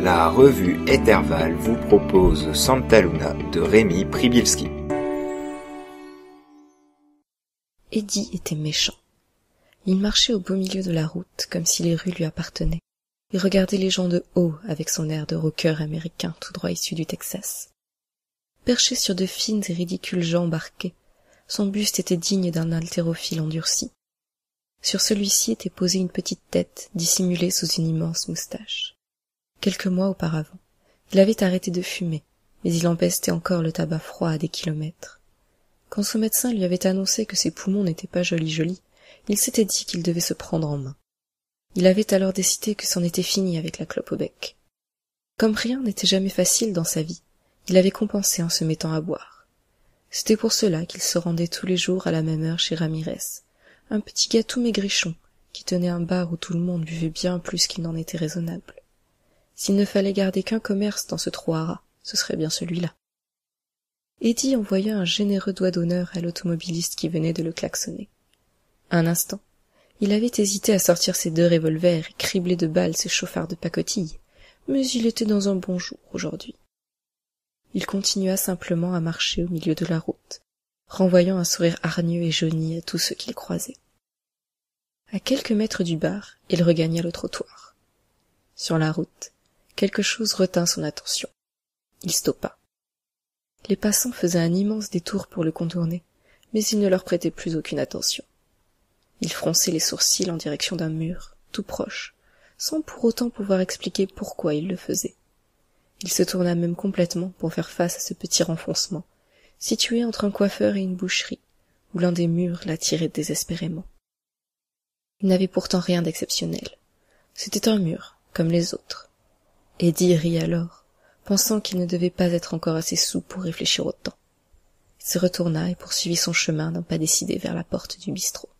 La revue Etherval vous propose Santa Luna de Rémi Pribilski. Eddie était méchant. Il marchait au beau milieu de la route, comme si les rues lui appartenaient. Il regardait les gens de haut avec son air de rocker américain tout droit issu du Texas. Perché sur de fines et ridicules jambes arquées, son buste était digne d'un haltérophile endurci. Sur celui-ci était posée une petite tête dissimulée sous une immense moustache. Quelques mois auparavant, il avait arrêté de fumer, mais il empestait encore le tabac froid à des kilomètres. Quand son médecin lui avait annoncé que ses poumons n'étaient pas jolis, il s'était dit qu'il devait se prendre en main. Il avait alors décidé que c'en était fini avec la clope au bec. Comme rien n'était jamais facile dans sa vie, il avait compensé en se mettant à boire. C'était pour cela qu'il se rendait tous les jours à la même heure chez Ramirez, un petit gars tout maigrichon, qui tenait un bar où tout le monde buvait bien plus qu'il n'en était raisonnable. S'il ne fallait garder qu'un commerce dans ce trou à rats, ce serait bien celui-là. Eddie envoya un généreux doigt d'honneur à l'automobiliste qui venait de le klaxonner. Un instant, il avait hésité à sortir ses 2 revolvers et cribler de balles ses chauffards de pacotille, mais il était dans un bon jour aujourd'hui. Il continua simplement à marcher au milieu de la route, renvoyant un sourire hargneux et jauni à tous ceux qu'il croisait. À quelques mètres du bar, il regagna le trottoir. Sur la route, quelque chose retint son attention. Il stoppa. Les passants faisaient un immense détour pour le contourner, mais il ne leur prêtait plus aucune attention. Il fronçait les sourcils en direction d'un mur, tout proche, sans pour autant pouvoir expliquer pourquoi il le faisait. Il se tourna même complètement pour faire face à ce petit renfoncement, situé entre un coiffeur et une boucherie, où l'un des murs l'attirait désespérément. Il n'avait pourtant rien d'exceptionnel. C'était un mur, comme les autres. Eddie rit alors, pensant qu'il ne devait pas être encore assez saoul pour réfléchir autant. Il se retourna et poursuivit son chemin d'un pas décidé vers la porte du bistrot.